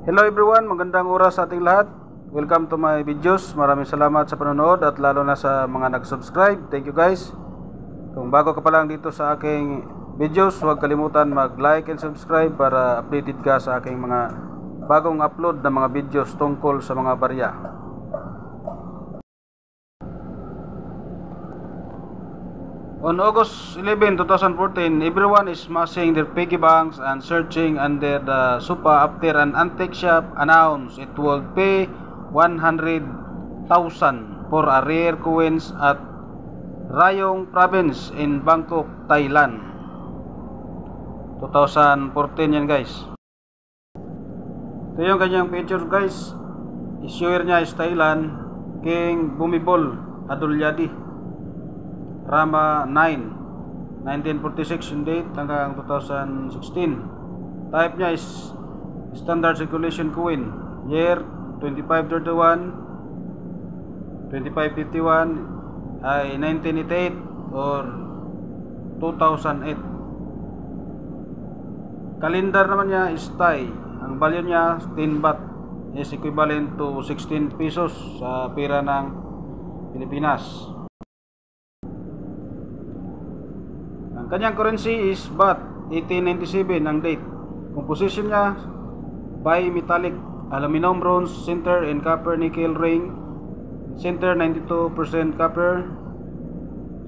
Hello everyone, magandang oras sa ating lahat. Welcome to my videos. Maraming salamat sa panonood at lalo na sa mga nag-subscribe. Thank you guys. Kung bago ka pa lang dito sa aking videos, huwag kalimutan mag-like and subscribe para updated ka sa aking mga bagong upload na mga videos tungkol sa mga barya. On August 11, 2014, everyone is smashing their piggy banks and searching under the sofa after an antique shop announced it would pay 100,000 for a rare coins at Rayong Province in Bangkok, Thailand. 2014 yan guys. Ito yung kanyang picture guys. Issuer niya is Thailand, King Bhumibol Adulyadej, Rama 9, 1946 yung date hanggang 2016. Type niya is standard circulation coin. Year 2531, 2551 ay 1988 or 2008. Kalendar naman niya is Thai. Ang value niya 10 baht is equivalent to 16 pesos sa pera ng Pilipinas. Ang kanyang currency is baht, 1897 ang date. Composition niya bimetallic aluminum bronze center and copper nickel ring. Center 92% copper,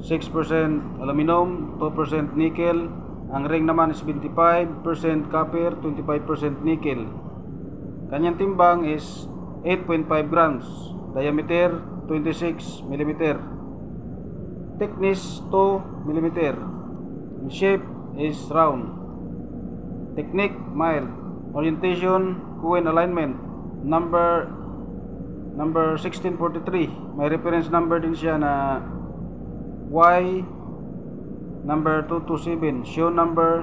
6% aluminum, 2% nickel. Ang ring naman is 25% copper, 25% nickel. Kanyang timbang is 8.5 grams. Diameter 26 mm. Thickness 2 mm. Shape is round. Technique mild. Orientation coin alignment. Number 1643. May reference number din siya na Y number 227. Show number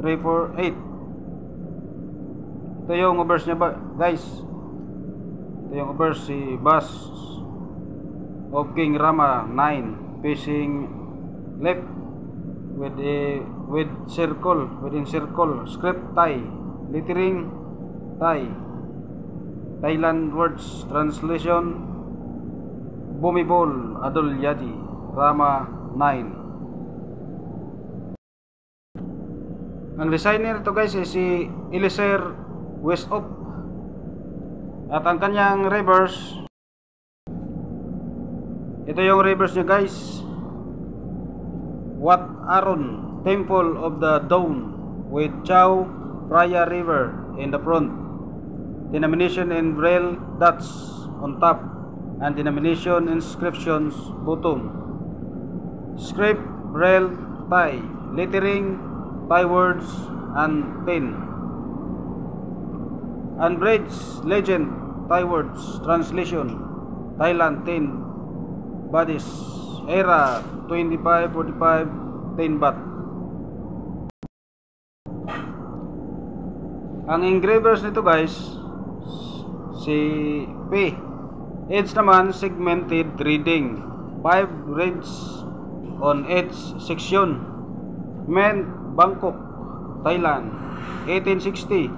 348. Ito yung obverse niya guys. Ito yung obverse si Bas of King Rama 9 facing left with circle, within circle, script Thai, lettering Thai, Thailand words, translation Bhumibol Adulyadej, Rama 9. Ang designer ito guys is si Eliezer Westhoff at ang kanyang reverse, ito yung reverse niya guys. Wat Arun, Temple of the Dawn with Chao Phraya River in the front. Denomination in Braille dots on top and denomination inscriptions bottom. Script Braille Thai, lettering Thai words and pen. Unbridged legend Thai words, translation Thailand 10 bodies. Era 2545, 10 baht. Ang engravers nito guys, si P. Edge naman segmented reading, 5 reads on each section. Meant Bangkok, Thailand, 1860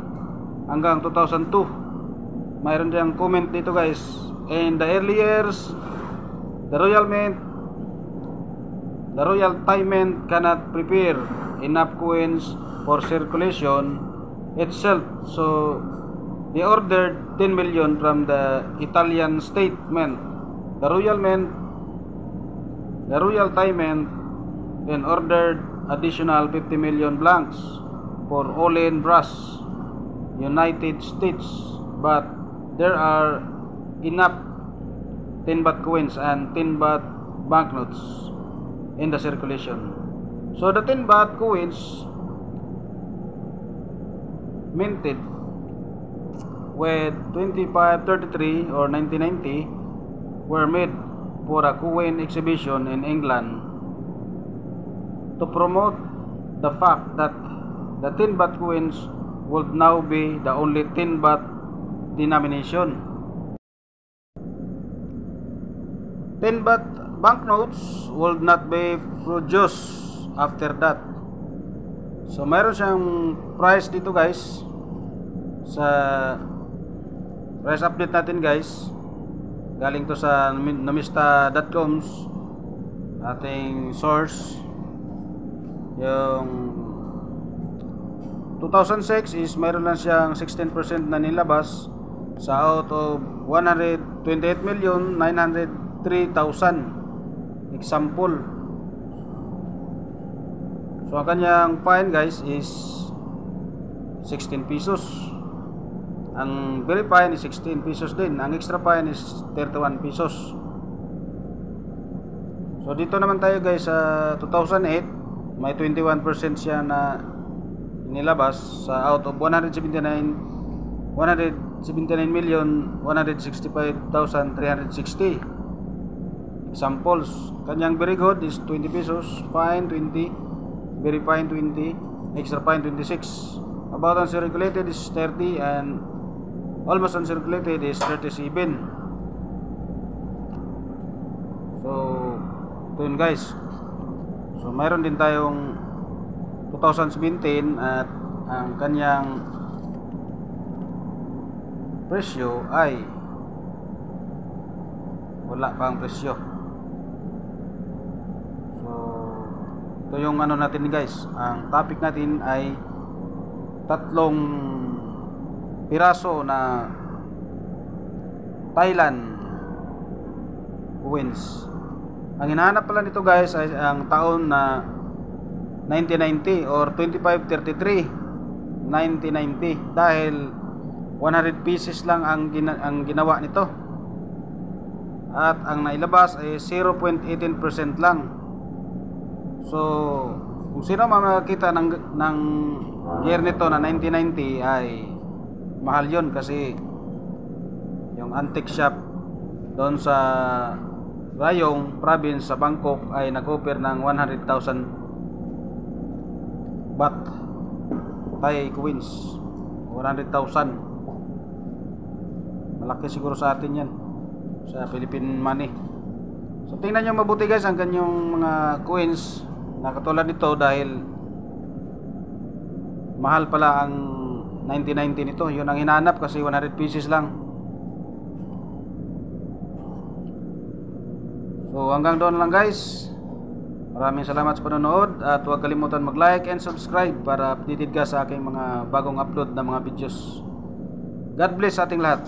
hanggang 2002. Mayroon diyang comment dito guys. In the early years, the Royal Thai Mint cannot prepare enough coins for circulation itself, so they ordered 10 million from the Italian State Mint. The Royal Thai Mint then ordered additional 50 million blanks for Olen Brass, United States, but there are enough 10 baht coins and 10 baht banknotes in the circulation. So the 10 baht coins minted with 2533 or 1990 were made for a coin exhibition in England to promote the fact that the 10 baht coins would now be the only 10 baht denomination. 10 baht banknotes will not be produced after that. So mayroon siyang price dito guys. sa price update natin guys, galing to sa numista.com's ating source. Yung 2006 is mayroon lang siyang 16% na nilabas sa out of 128,903,000 example. So ang kanyang fine guys is 16 pesos. Ang very fine is 16 pesos din. Ang extra fine is 31 pesos. So dito naman tayo guys sa 2008, may 21% siya na nilabas sa out of 179,165,360 examples. Kanyang very good is 20 pesos, fine 20, very fine 20, extra fine 26. About uncirculated is 30 and almost uncirculated is 37. So ito yun guys. So mayroon din tayong 2017 at ang kanyang presyo ay wala pang presyo. So ito yung ano natin guys. Ang topic natin ay tatlong piraso na Thailand coins. Ang hinahanap pala nito guys ay ang taon na 1990 or 2533 1990 dahil 100 pieces lang ang ginawa nito at ang nailabas ay 0.18% lang. So kung sino makakita ng year nito na 1990 ay mahal yun kasi yung antique shop doon sa Rayong province sa Bangkok ay nag-offer ng 100,000 baht Thai coins. 100,000. Malaki siguro sa atin yan sa Philippine money. So tingnan nyo mabuti guys ang ganyong mga coins na katulad nito dahil mahal pala ang 1990 nito. Yun ang hinahanap kasi 100 pieces lang. So hanggang doon lang guys. Maraming salamat sa panonood at huwag kalimutan mag-like and subscribe para updated ka sa aking mga bagong upload na mga videos. God bless sa ating lahat.